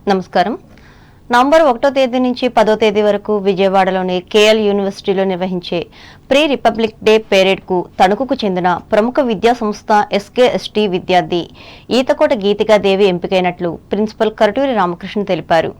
నమస్కారం. నవంబర్ 1వ తేదీ నుంచి 10వ తేదీ వరకు విజయవాడలోని కేఎల్ యూనివర్సిటీలో నిర్వహించే ప్రీ రిపబ్లిక్ డే పెరేడ్కు తణుకుకు చెందిన ప్రముఖ విద్యా సంస్థ ఎస్కేఎస్టీ విద్యార్థి ఈతకోట గీతికాదేవి ఎంపికైనట్లు ప్రిన్సిపల్ కరటూరి రామకృష్ణ తెలిపారు.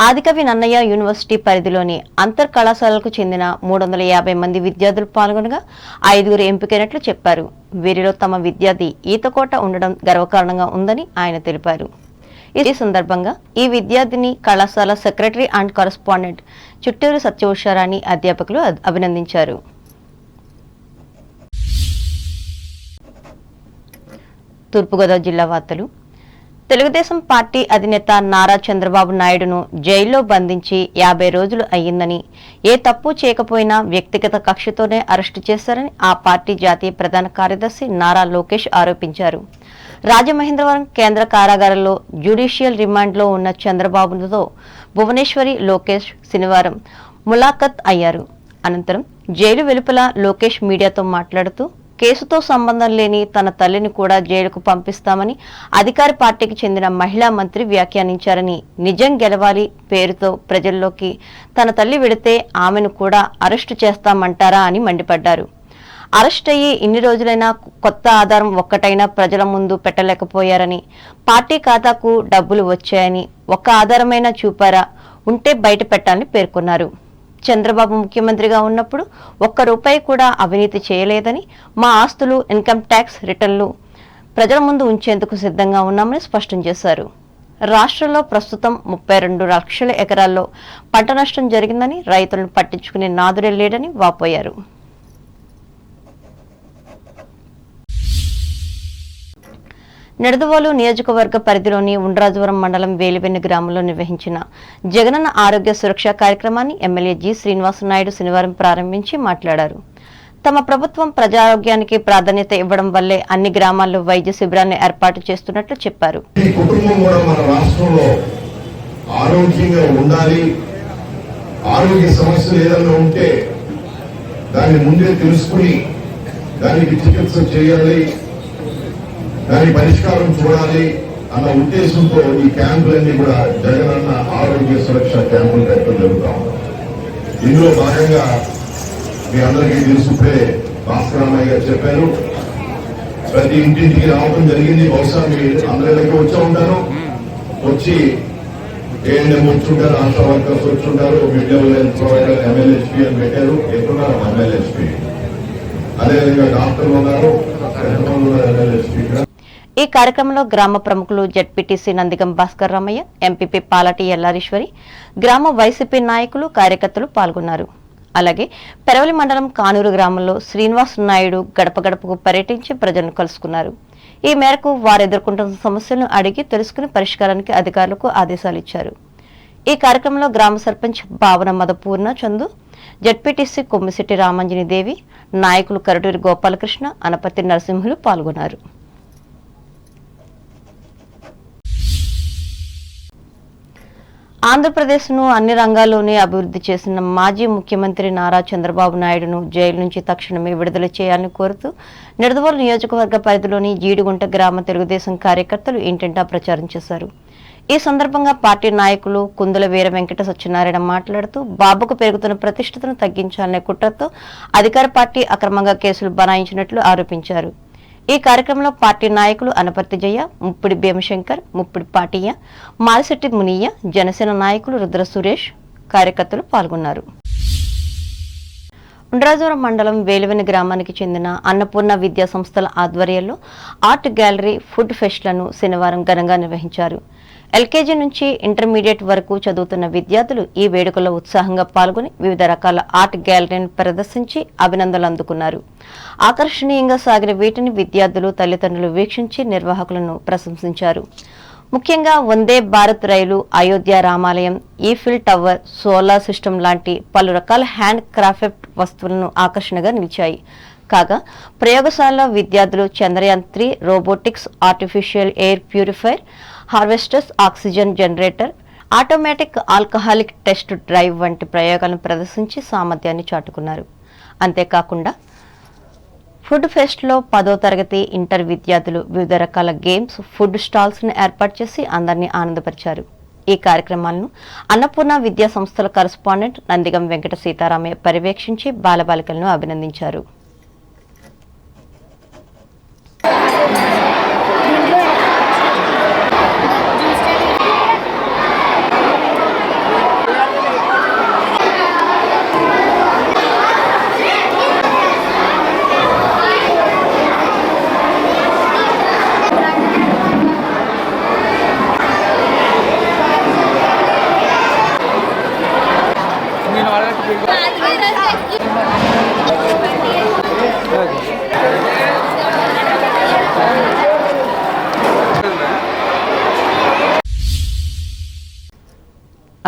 ఆదికవి నన్నయ్య యూనివర్సిటీ పరిధిలోని అంతర్ కళాశాలకు చెందిన 350 మంది విద్యార్థులు పాల్గొనగా 5గురు ఎంపికైనట్లు చెప్పారు. వీరిలో తమ విద్యార్థి ఈతకోట ఉండడం గర్వకారణంగా ఉందని ఆయన తెలిపారు. ఈ సందర్భంగా ఈ విద్యార్థిని కళాశాల సెక్రటరీ అండ్ కరస్పాండెంట్ చుట్టూరు సత్యఉషారాణి అధ్యాపకులు అభినందించారు. తూర్పుగోదావరి జిల్లా వార్తలు. తెలుగుదేశం పార్టీ అధినేత నారా చంద్రబాబు నాయుడును జైల్లో బంధించి 50 రోజులు అయ్యిందని, ఏ తప్పు చేయకపోయినా వ్యక్తిగత కక్షతోనే అరెస్టు చేశారని ఆ పార్టీ జాతీయ ప్రధాన కార్యదర్శి నారా లోకేష్ ఆరోపించారు. రాజమహేంద్రవరం కేంద్ర కారాగారంలో జ్యుడిషియల్ రిమాండ్లో ఉన్న చంద్రబాబుతో భువనేశ్వరి, లోకేష్ శనివారం ములాఖత్ అయ్యారు. అనంతరం జైలు వెలుపల లోకేష్ మీడియాతో మాట్లాడుతూ కేసుతో సంబంధం లేని తన తల్లిని కూడా జైలుకు పంపిస్తామని అధికార పార్టీకి చెందిన మహిళా మంత్రి వ్యాఖ్యానించారని, నిజం గెలవాలి పేరుతో ప్రజల్లోకి తన తల్లి వెడితే ఆమెను కూడా అరెస్టు చేస్తామంటారా అని మండిపడ్డారు. అరెస్ట్ అయ్యి ఇన్ని రోజులైనా కొత్త ఆధారం ఒక్కటైనా ప్రజల ముందు పెట్టలేకపోయారని, పార్టీ ఖాతాకు డబ్బులు వచ్చాయని ఒక్క ఆధారమైనా చూపారా, ఉంటే బయట పెట్టాలని పేర్కొన్నారు. చంద్రబాబు ముఖ్యమంత్రిగా ఉన్నప్పుడు ₹1 కూడా అవినీతి చేయలేదని, మా ఆస్తులు, ఇన్కమ్ ట్యాక్స్ రిటర్న్లు ప్రజల ముందు ఉంచేందుకు సిద్ధంగా ఉన్నామని స్పష్టం చేశారు. రాష్ట్రంలో ప్రస్తుతం 32 లక్షల ఎకరాల్లో పంట నష్టం జరిగిందని, రైతులను పట్టించుకునే నాదుడే లేడని వాపోయారు. నిడదవోలు నియోజకవర్గ పరిధిలోని ఉండ్రాజవరం మండలం వేలివెన్ను గ్రామంలో నిర్వహించిన జగనన్న ఆరోగ్య సురక్ష కార్యక్రమాన్ని ఎమ్మెల్యే జి శ్రీనివాసనాయుడు శనివారం ప్రారంభించి మాట్లాడారు. తమ ప్రభుత్వం ప్రజారోగ్యానికి ప్రాధాన్యత ఇవ్వడం వల్లే అన్ని గ్రామాల్లో వైద్య శిబిరాన్ని ఏర్పాటు చేస్తున్నట్లు చెప్పారు. దాని పరిష్కారం చూడాలి అన్న ఉద్దేశంతో ఈ క్యాంపులన్నీ కూడా జగనన్న ఆరోగ్య సురక్ష క్యాంపులు పెట్టడం జరుగుతా ఉంది. ఇందులో భాగంగా మీ అందరికీ తెలుసుకునే భాస్కరమయ్య గారు చెప్పారు, ప్రతి ఇంటింటికి రావడం జరిగింది. బహుశా మీరు అందరికీ వచ్చి ఉంటారు, వచ్చి ఏఎన్ఎం వచ్చుంటారు, ఆశా వర్కర్స్ వచ్చుంటారు, mid level health provider MLHP అని పెట్టారు. ఎక్కడున్నారు MLHP? అదేవిధంగా డాక్టర్లు ఉన్నారు, ఎంతమంది ఉన్నారు MLHP? ఈ కార్యక్రమంలో గ్రామ ప్రముఖులు జెడ్పీటీసీ నందిగం భాస్కర్ రామయ్య, ఎంపీపీ పాలాటి ఎల్లారీశ్వరి, గ్రామ వైసీపీ నాయకులు, కార్యకర్తలు పాల్గొన్నారు. అలాగే పెరవలి మండలం కానూరు గ్రామంలో శ్రీనివాస్ నాయుడు గడప గడపకు పర్యటించి ప్రజలను కలుసుకున్నారు. ఈ మేరకు వారు ఎదుర్కొంటున్న సమస్యలను అడిగి తెలుసుకుని పరిష్కారానికి అధికారులకు ఆదేశాలు ఇచ్చారు. ఈ కార్యక్రమంలో గ్రామ సర్పంచ్ భావన మదపూర్ణ చందు, జెడ్పీటీసీ కొమ్మిశెట్టి రామంజని దేవి, నాయకులు కరటూరి గోపాలకృష్ణ, అనపర్తి నరసింహులు పాల్గొన్నారు. ఆంధ్రప్రదేశ్ను అన్ని రంగాల్లోనే అభివృద్ధి చేసిన మాజీ ముఖ్యమంత్రి నారా చంద్రబాబు నాయుడును జైలు నుంచి తక్షణమే విడుదల చేయాలని కోరుతూ నిడదవోలు నియోజకవర్గ పరిధిలోని జీడిగుంట గ్రామ తెలుగుదేశం కార్యకర్తలు ఇంటింటా ప్రచారం చేశారు. ఈ సందర్భంగా పార్టీ నాయకులు కుందుల వీర వెంకట సత్యనారాయణ మాట్లాడుతూ బాబుకు పెరుగుతున్న ప్రతిష్టతను తగ్గించాలనే కుట్రతో అధికార పార్టీ అక్రమంగా కేసులు బనాయించినట్లు ఆరోపించారు. ఈ కార్యక్రమంలో పార్టీ నాయకులు అనపర్తి జయ, ముప్పిడి భీమశంకర్, ముప్పిడి పాటియ్య, మారిశెట్టి మునియ్య, జనసేన నాయకులు రుద్ర సురేష్, కార్యకర్తలు పాల్గొన్నారు. ఉండ్రాజవరం మండలం వేలివెన్ను గ్రామానికి చెందిన అన్నపూర్ణ విద్యా సంస్థల ఆధ్వర్యంలో ఆర్ట్ గ్యాలరీ, ఫుడ్ ఫెస్ట్లను శనివారం ఘనంగా నిర్వహించారు. ఎల్కేజీ నుంచి ఇంటర్మీడియట్ వరకు చదువుతున్న విద్యార్థులు ఈ వేడుకల్లో ఉత్సాహంగా పాల్గొని వివిధ రకాల ఆర్ట్ గ్యాలరీని ప్రదర్శించి అభినందనలు అందుకున్నారు. ఆకర్షణీయంగా సాగిన వీటిని విద్యార్థులు, తల్లిదండ్రులు వీక్షించి నిర్వాహకులను ప్రశంసించారు. ముఖ్యంగా వందే భారత్ రైలు, అయోధ్య రామాలయం, ఈఫిల్ టవర్, సోలార్ సిస్టమ్ లాంటి పలు రకాల హ్యాండ్ క్రాఫ్ట్ వస్తువులను ఆకర్షణగా నిలిచాయి. కాగా ప్రయోగశాలలో విద్యార్థులు Chandrayaan 3, robotics, artificial air purifier, harvesters, oxygen generator, automatic alcoholic test drive వంటి ప్రయోగాలను ప్రదర్శించి సామర్థ్యాన్ని చాటుకున్నారు. అంతేకాకుండా ఫుడ్ ఫెస్ట్లో 10వ తరగతి, ఇంటర్ విద్యార్థులు వివిధ రకాల గేమ్స్, ఫుడ్ స్టాల్స్ ని ఏర్పాటు చేసి అందరినీ ఆనందపరిచారు. ఈ కార్యక్రమాలను అన్నపూర్ణ విద్యా సంస్థల కరస్పాండెంట్ నందిగం వెంకట సీతారామయ్య పర్యవేక్షించి బాలబాలికలను అభినందించారు.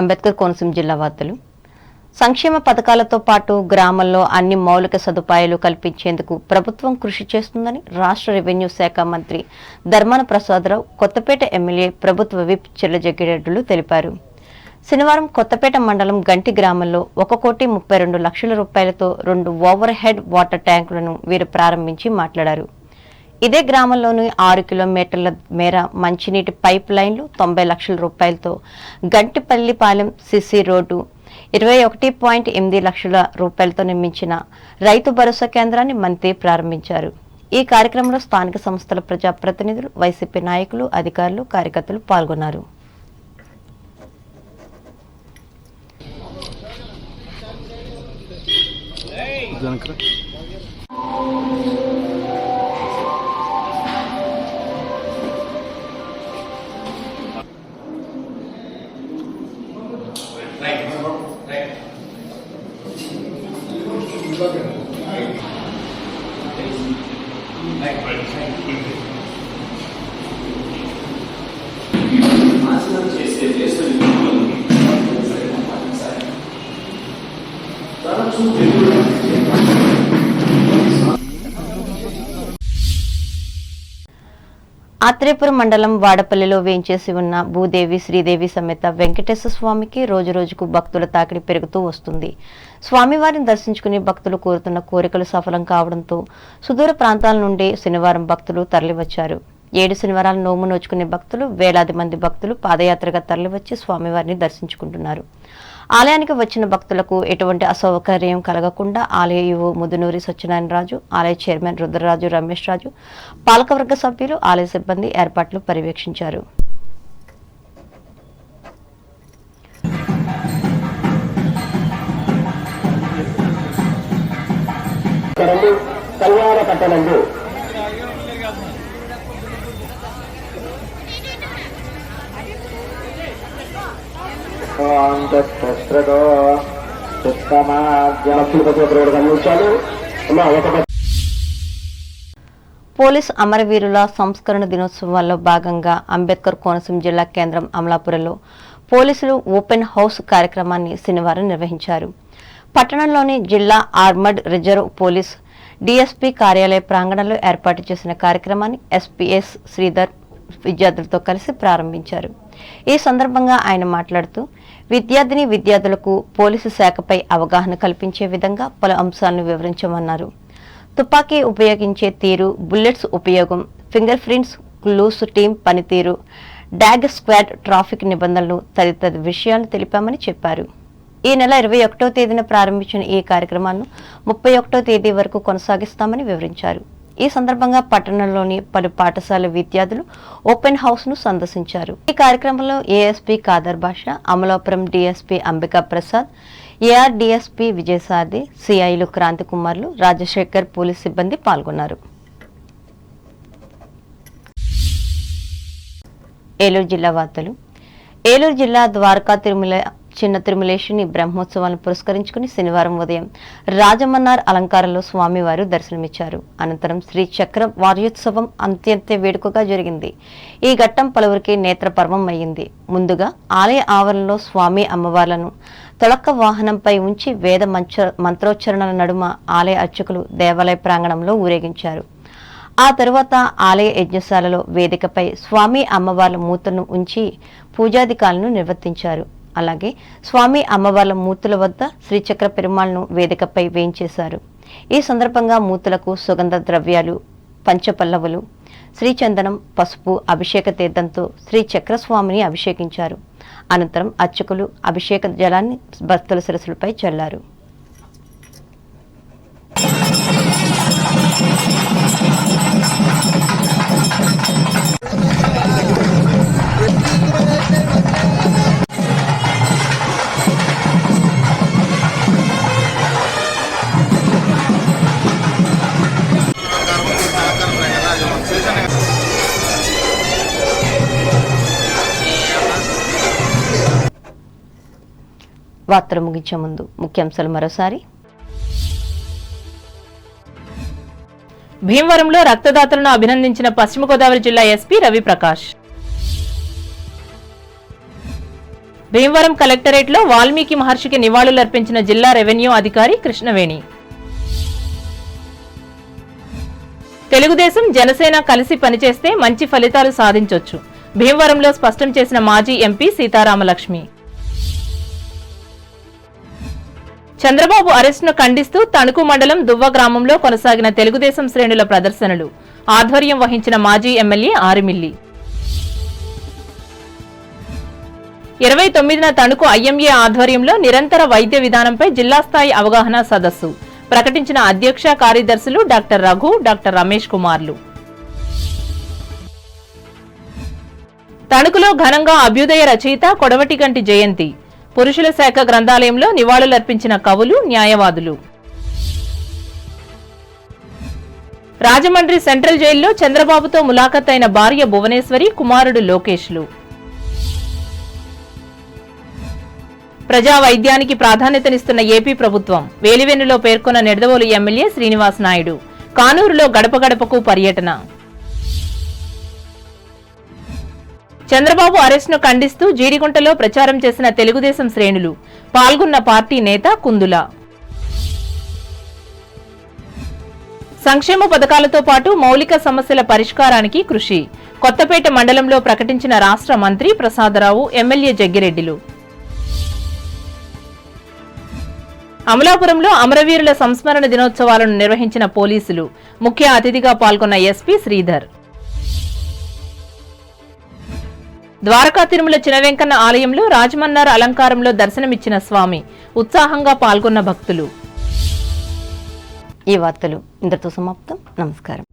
అంబేద్కర్ కోనసీమ జిల్లా వార్తలు. సంక్షేమ పథకాలతో పాటు గ్రామాల్లో అన్ని మౌలిక సదుపాయాలు కల్పించేందుకు ప్రభుత్వం కృషి చేస్తుందని రాష్ట్ర రెవెన్యూ శాఖ మంత్రి ధర్మాన ప్రసాదరావు కొత్తపేట ఎమ్మెల్యే ప్రభుత్వ విప్ చిర్లజగ్గిరెడ్డిలు తెలిపారు. శనివారం కొత్తపేట మండలం గంటి గ్రామంలో 1,32,00,000 రూపాయలతో 2 ఓవర్ హెడ్ వాటర్ ట్యాంకులను వీరు ప్రారంభించి మాట్లాడారు. ఇదే గ్రామంలోని 6 కిలోమీటర్ల మేర మంచినీటి పైప్ లైన్లు 90 లక్షల రూపాయలతో గంటిపల్లిపాలెం సిసి రోడ్డు 21.8 లక్షల రూపాయలతో నిర్మించిన రైతు భరోసా కేంద్రాన్ని మంత్రి ప్రారంభించారు. ఈ కార్యక్రమంలో స్థానిక సంస్థల ప్రజాప్రతినిధులు, వైసీపీ నాయకులు, అధికారులు, కార్యకర్తలు పాల్గొన్నారు. ఆత్రేయపురం మండలం వాడపల్లిలో వేంచేసి ఉన్న భూదేవి శ్రీదేవి సమేత వెంకటేశ్వర స్వామికి రోజురోజుకు భక్తుల తాకిడి పెరుగుతూ వస్తుంది. స్వామివారిని దర్శించుకుని భక్తులు కోరుతున్న కోరికలు సఫలం కావడంతో సుదూర ప్రాంతాల నుండి శనివారం భక్తులు తరలివచ్చారు. 7 శనివారాలు నోము నోచుకునే భక్తులు, వేలాది మంది భక్తులు పాదయాత్రగా తరలివచ్చి స్వామివారిని దర్శించుకుంటున్నారు. ఆలయానికి వచ్చిన భక్తులకు ఎటువంటి అసౌకర్యం కలగకుండా ఆలయ ఈవో ముదునూరి సత్యనారాయణరాజు, ఆలయ చైర్మన్ రుద్రరాజు రమేష్ రాజు, పాలకవర్గ సభ్యులు, ఆలయ సిబ్బంది ఏర్పాట్లు పర్యవేక్షించారు. పోలీస్ అమరవీరుల సంస్కరణ దినోత్సవాల్లో భాగంగా అంబేద్కర్ కోనసీమ జిల్లా కేంద్రం అమలాపురంలో పోలీసులు ఓపెన్ హౌస్ కార్యక్రమాన్ని శనివారం నిర్వహించారు. పట్టణంలోని జిల్లా ఆర్మర్డ్ రిజర్వ్ పోలీస్ డీఎస్పీ కార్యాలయ ప్రాంగణంలో ఏర్పాటు చేసిన కార్యక్రమాన్ని ఎస్పీఎస్ శ్రీధర్ విద్యార్థులతో కలిసి ప్రారంభించారు. ఈ సందర్భంగా ఆయన మాట్లాడుతూ విద్యార్థులకు పోలీసు శాఖపై అవగాహన కల్పించే విధంగా పలు అంశాలను వివరించమన్నారు. తుపాకీ ఉపయోగించే తీరు, బుల్లెట్స్ ఉపయోగం, ఫింగర్ ప్రింట్స్, క్లూస్ టీం పనితీరు, డాగ్ స్క్వాడ్, ట్రాఫిక్ నిబంధనలు తదితర విషయాలను తెలిపామని చెప్పారు. ఈ నెల 21వ తేదీన ప్రారంభించిన ఈ కార్యక్రమాలను 31వ తేదీ వరకు కొనసాగిస్తామని వివరించారు. ఈ సందర్భంగా పట్టణంలోని పలు పాఠశాల విద్యార్థులు ఓపెన్ హౌస్ ను సందర్శించారు. ఈ కార్యక్రమంలో ASP Khader Basha, Amalapuram DSP Ambika Prasad, AR DSP Vijayasarathi, సిఐలు క్రాంతి కుమార్లు, రాజశేఖర్, పోలీస్ సిబ్బంది పాల్గొన్నారు. ఏలూరు జిల్లా వార్తలు. ఏలూరు జిల్లా ద్వారకా తిరుమల చిన్న తిరుమలేశుని బ్రహ్మోత్సవాలను పురస్కరించుకుని శనివారం ఉదయం రాజమన్నార్ అలంకారంలో స్వామివారు దర్శనమిచ్చారు. అనంతరం శ్రీ చక్ర వార్యోత్సవం అత్యంత వేడుకగా జరిగింది. ఈ ఘట్టం పలువురికి నేత్రపర్వం అయ్యింది. ముందుగా ఆలయ ఆవరణలో స్వామి అమ్మవార్లను తొలక్క వాహనంపై ఉంచి వేద మంత్రోచ్చరణల నడుమ ఆలయ అర్చకులు దేవాలయ ప్రాంగణంలో ఊరేగించారు. ఆ తరువాత ఆలయ యజ్ఞశాలలో వేదికపై స్వామి అమ్మవార్ల మూతలను ఉంచి పూజాధికాలను నిర్వర్తించారు. అలాగే స్వామి అమ్మవార్ల మూర్తుల వద్ద శ్రీచక్ర పెరుమాళ్లను వేదికపై వేయించేశారు. ఈ సందర్భంగా మూర్తులకు సుగంధ ద్రవ్యాలు, పంచపల్లవులు, శ్రీచందనం, పసుపు, అభిషేక తీర్థంతో శ్రీ చక్రస్వామిని అభిషేకించారు. అనంతరం అర్చకులు అభిషేక జలాన్ని భక్తుల శిరస్సులపై చల్లారు. వార్తలు ముగించే ముందు ముఖ్యాంశాలు మరోసారి. భీమవరంలో రక్తదాతలను అభినందించిన పశ్చిమ గోదావరి జిల్లా ఎస్పీ రవిప్రకాష్. భీమవరం కలెక్టరేట్లో వాల్మీకి మహర్షికి నివాళులర్పించిన జిల్లా రెవెన్యూ అధికారి కృష్ణవేణి. తెలుగుదేశం జనసేన కలిసి పనిచేస్తే మంచి ఫలితాలు సాధించొచ్చు, భీమవరంలో స్పష్టం చేసిన మాజీ ఎంపీ సీతారామలక్ష్మి. చంద్రబాబు అరెస్టును ఖండిస్తూ తణుకు మండలం దువ్వ గ్రామంలో కొనసాగిన తెలుగుదేశం శ్రేణుల ప్రదర్శనలు, ఆధ్వర్యం వహించిన మాజీ ఎమ్మెల్యే ఆరిమిల్లి. 29న తణుకు ఐఎంఏ ఆధ్వర్యంలో నిరంతర వైద్య విధానంపై జిల్లా స్థాయి అవగాహన సదస్సు, ప్రకటించిన అధ్యక్ష కార్యదర్శులు డాక్టర్ రఘు, డాక్టర్ రమేష్ కుమార్లు. తణుకులో ఘనంగా అభ్యుదయ రచయిత కొడవటిగంటి జయంతి, పురుషుల శాఖ గ్రంథాలయంలో నివాళులర్పించిన కవులు, న్యాయవాదులు. రాజమండ్రి సెంట్రల్ జైల్లో చంద్రబాబుతో ములాఖత్ అయిన భార్య భువనేశ్వరి, కుమారుడు లోకేష్లు. ప్రజా వైద్యానికి ప్రాధాన్యతనిస్తున్న ఏపీ ప్రభుత్వం, వేలివెన్నులో పేర్కొన్న నిడదవోలు ఎమ్మెల్యే శ్రీనివాస్ నాయుడు. కానూరులో గడప గడపకు పర్యటన. చంద్రబాబు అరెస్టును ఖండిస్తూ జీడిగుంటలో ప్రచారం చేసిన తెలుగుదేశం శ్రేణులు, పాల్గొన్న పార్టీ నేత కుందుల. సంక్షేమ పథకాలతో పాటు మౌలిక సమస్యల పరిష్కారానికి కృషి, కొత్తపేట మండలంలో ప్రకటించిన రాష్ట్ర మంత్రి ప్రసాదరావు, ఎమ్మెల్యే జగ్గిరెడ్డిలు. అమలాపురంలో అమరవీరుల సంస్మరణ దినోత్సవాలను నిర్వహించిన పోలీసులు, ముఖ్య అతిథిగా పాల్గొన్న ఎస్పీ శ్రీధర్. ద్వారకా తిరుమల చినవెంకన్న ఆలయంలో రాజమన్నార అలంకారంలో దర్శనమిచ్చిన స్వామి, ఉత్సాహంగా పాల్గొన్న భక్తులు. ఈ వార్తలు ఇంతటితో సమాప్తం. నమస్కారం.